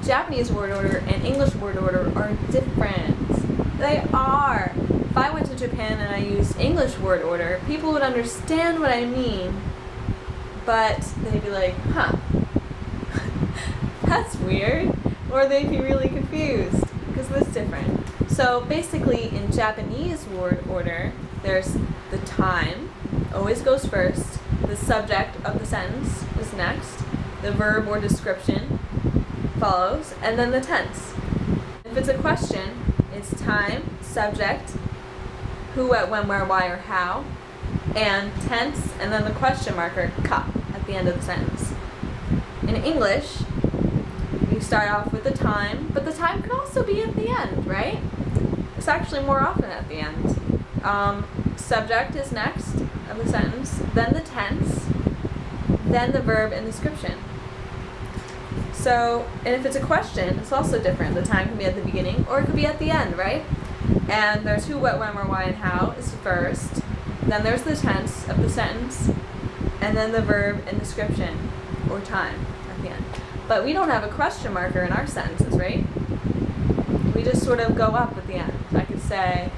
Japanese word order and English word order are different. They are. If I went to Japan and I used English word order, people would understand what I mean, but they'd be like, huh, that's weird, or they'd be really confused because it's different. So basically in Japanese word order, there's the time, always goes first, the subject of the sentence is next, the verb or description follows, and then the tense. If it's a question, it's time, subject, who, what, when, where, why, or how, and tense, and then the question marker, ka, at the end of the sentence. In English, you start off with the time, but the time can also be at the end, right? It's actually more often at the end. Subject is next of the sentence, then the tense, then the verb and description. So, and if it's a question, it's also different. The time can be at the beginning, or it could be at the end, right? And there's who, what, when, where, why, and how is first. Then there's the tense of the sentence, and then the verb and description, or time, at the end. But we don't have a question marker in our sentences, right? We just sort of go up at the end. I could say,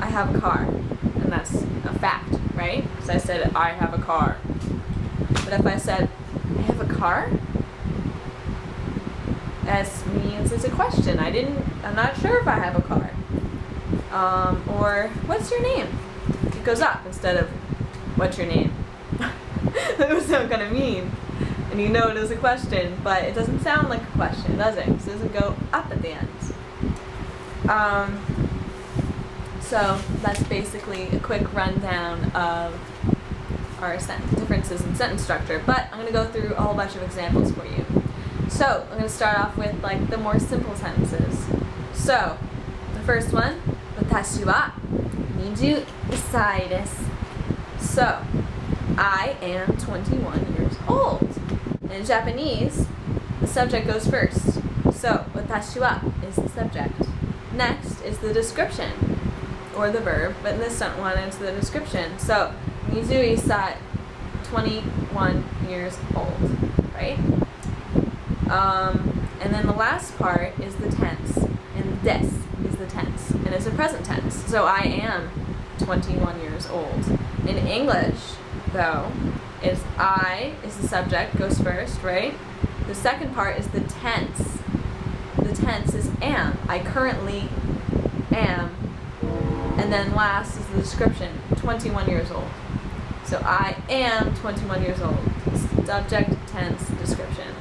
I have a car, and that's a fact, right? Because I said, I have a car. But if I said, I have a car? S means it's a question. I'm not sure if I have a car. Or, what's your name? It goes up instead of, what's your name? That was so kind of mean. And you know it is a question, but it doesn't sound like a question, does it? Because it doesn't go up at the end. So that's basically a quick rundown of our differences in sentence structure. But I'm going to go through a whole bunch of examples for you. So I'm going to start off with like the more simple sentences. So the first one, 私は21歳です. So I am 21 years old. In Japanese, the subject goes first. So 私は is the subject. Next is the description, or the verb, but in this one it's the description. So 21歳, 21 years old, right? And then the last part is the tense, and des is the tense, and it's a present tense. So I am 21 years old. In English, though, is I is the subject, goes first, right? The second part is the tense. The tense is am. I currently am. And then last is the description, 21 years old. So I am 21 years old. Subject, tense, description.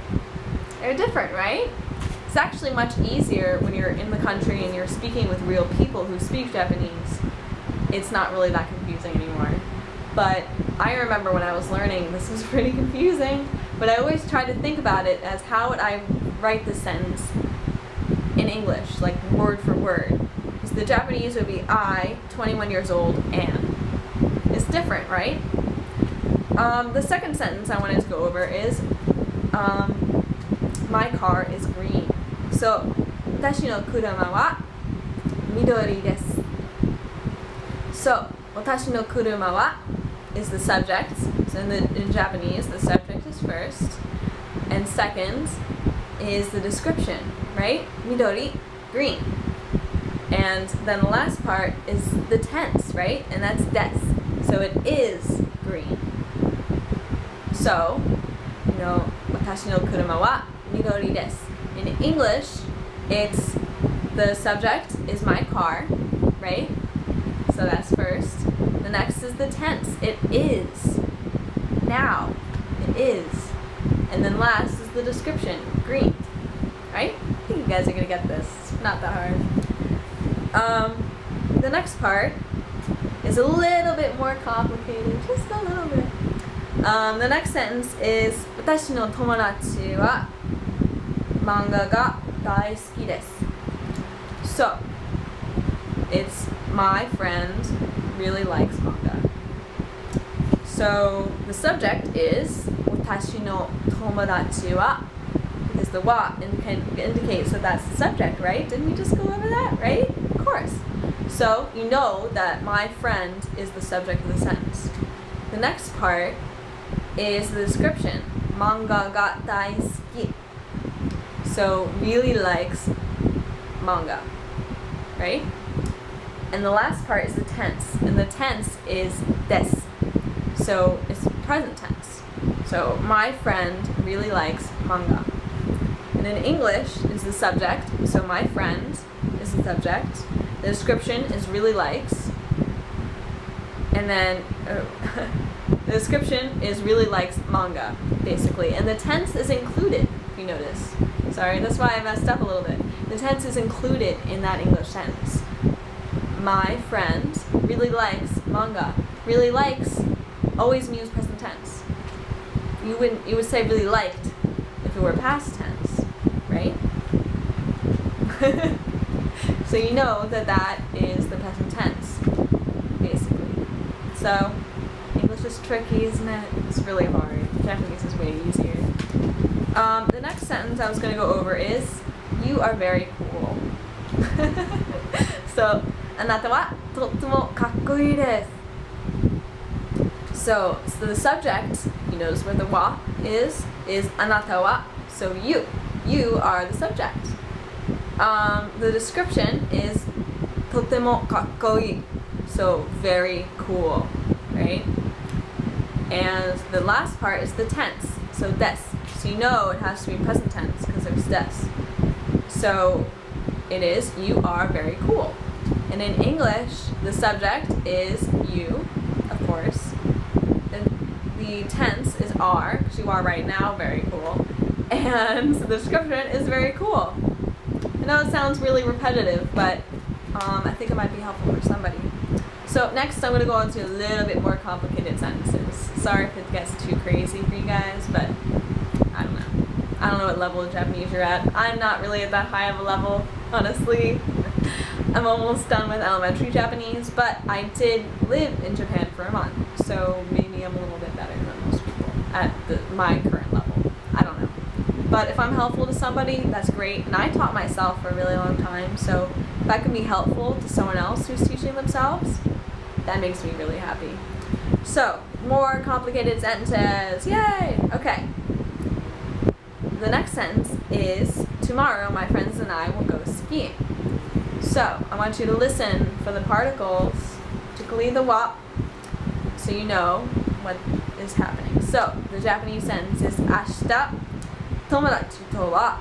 They're different, right? It's actually much easier when you're in the country and you're speaking with real people who speak Japanese. It's not really that confusing anymore. But I remember when I was learning, this was pretty confusing. But I always tried to think about it as how would I write this sentence in English, like word for word. Because the Japanese would be I, 21 years old, am. It's different, right? The second sentence I wanted to go over is, my car is green. So, 私の車は緑です. So, 私の車は is the subject. So in Japanese, the subject is first. And second is the description, right? Midori, green. And then the last part is the tense, right? And that's des. So it is green. So, 私の車は緑です. In English, it's the subject is my car, right? So that's first. The next is the tense. It is. Now. It is. And then last is the description. Green. Right? I think you guys are going to get this. It's not that hard. The next part is a little bit more complicated. Just a little bit. The next sentence is 私の友達は漫画が大好きです. So, it's my friend really likes manga. So, the subject is 私の友達は, because the wa indicates that that's the subject, right? Didn't we just go over that, right? Of course. So, you know that my friend is the subject of the sentence. The next part is the description. Manga ga daisuki. So really likes manga, right? And the last part is the tense, and the tense is desu. So it's present tense. So my friend really likes manga. And in English is the subject, so my friend is the subject. The description is really likes. And then the description is really likes manga, basically. And the tense is included, if you notice. Sorry, that's why I messed up a little bit. The tense is included in that English sentence. My friend really likes manga. Really likes always means present tense. You would say really liked if it were past tense, right? So you know that is the present tense, basically. So English is tricky, isn't it? It's really hard. Japanese is way easier. The next sentence I was going to go over is, you are very cool. So, あなたはとってもかっこいいです。So the subject, you notice where the wa is あなたは, so you are the subject. The description is とてもかっこいい, so very cool, right? And the last part is the tense, so des. So you know it has to be present tense because there's des. So it is, you are very cool. And in English, the subject is you, of course. And the tense is are, because you are right now very cool. And the description is very cool. I know it sounds really repetitive, but I think it might be helpful for somebody. So next I'm going to go into a little bit more complicated sentences. Sorry if it gets too crazy for you guys, but I don't know. I don't know what level of Japanese you're at. I'm not really at that high of a level, honestly. I'm almost done with elementary Japanese, but I did live in Japan for a month, so maybe I'm a little bit better than most people at my current level. I don't know. But if I'm helpful to somebody, that's great. And I taught myself for a really long time, so if I can be helpful to someone else who's teaching themselves, that makes me really happy. So, more complicated sentences. Yay! Okay. The next sentence is, tomorrow my friends and I will go skiing. So, I want you to listen for the particles, particularly the wa, so you know what is happening. So, the Japanese sentence is, 明日、友達とは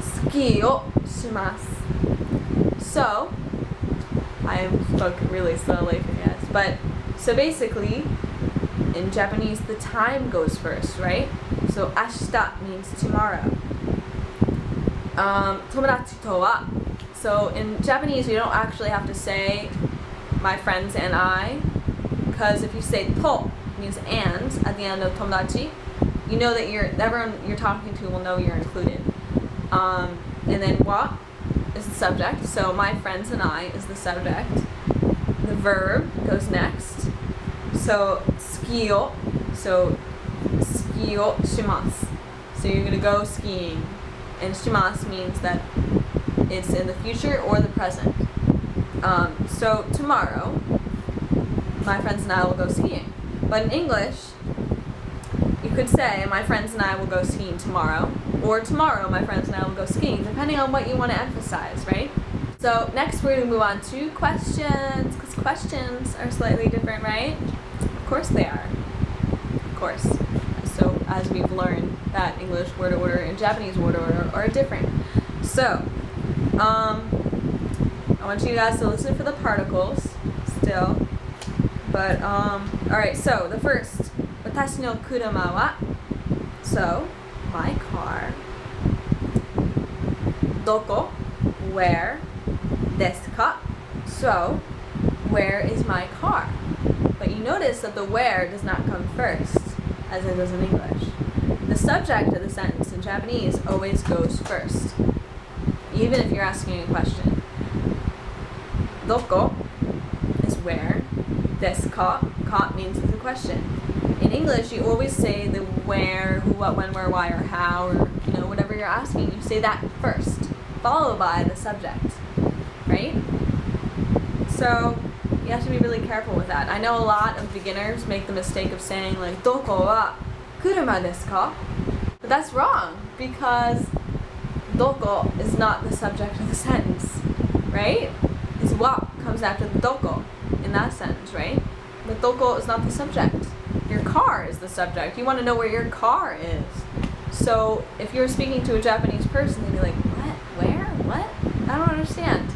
スキーをします. So, I spoke really slowly for you guys, but, so basically, in Japanese, the time goes first, right? So, 明日 means tomorrow. 友達とは, so in Japanese, you don't actually have to say my friends and I, because if you say to means and at the end of tomodachi, you know that everyone you're talking to will know you're included. And then wa is the subject, so my friends and I is the subject. The verb goes next. So ski o, so ski o shimasu. So you're gonna go skiing, and shimasu means that it's in the future or the present. So tomorrow, my friends and I will go skiing. But in English, you could say, my friends and I will go skiing tomorrow, or tomorrow, my friends and I will go skiing, depending on what you want to emphasize, right? So next we're going to move on to questions, because questions are slightly different, right? Of course they are. Of course. So as we've learned that English word order and Japanese word order are different. So, I want you guys to listen for the particles still. But, alright, so the first, 私の車は, so, my car. どこ, where, ですか, so, where is my car? But you notice that the where does not come first, as it does in English. The subject of the sentence in Japanese always goes first, even if you're asking a question. どこ is where. ですか ka means it's a question. In English, you always say the where, who, what, when, where, why, or how, or whatever you're asking. You say that first, followed by the subject, right? So you have to be really careful with that. I know a lot of beginners make the mistake of saying like どこは車ですか? But that's wrong, because doko is not the subject of the sentence, right? It's wa comes after the doko in that sentence, right? The doko is not the subject. Your car is the subject. You want to know where your car is. So if you're speaking to a Japanese person, they'd be like, what? Where? What? I don't understand.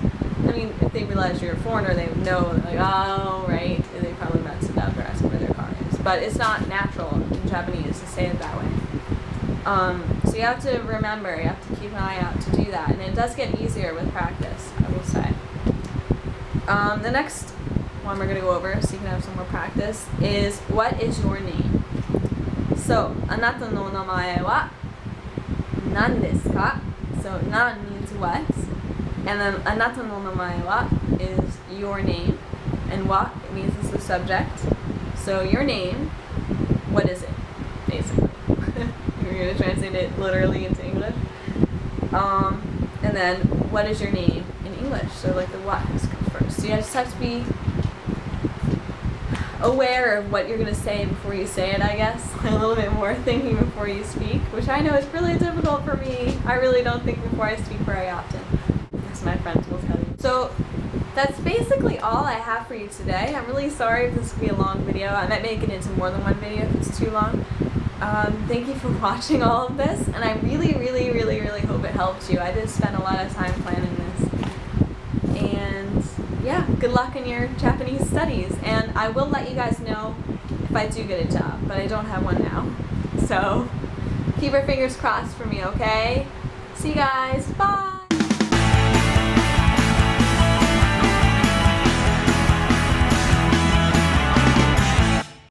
I mean, if they realize you're a foreigner, they would know, like, oh, right. And they probably messed it up or asked where their car is. But it's not natural in Japanese to say it that way. So you have to remember, you have to keep an eye out to do that. And it does get easier with practice, I will say. The next one we're going to go over, so you can have some more practice, is what is your name? So, あなたの名前は何ですか? So, 何 means what. And then, あなたの名前は is your name. And what means it's the subject. So, your name, what is it? Basically. You're going to translate it literally into English. And then, what is your name in English? So, like the what has to come first. So, you just have to be aware of what you're going to say before you say it, I guess. A little bit more thinking before you speak, which I know is really difficult for me. I really don't think before I speak very often, as my friends will tell you. So that's basically all I have for you today. I'm really sorry if this will be a long video. I might make it into more than one video if it's too long. Thank you for watching all of this, and I really, really, really, really hope it helped you. I did spend a lot of time planning this. And yeah, good luck in your Japanese studies, and I will let you guys know if I do get a job, but I don't have one now. So keep your fingers crossed for me, okay? See you guys. Bye!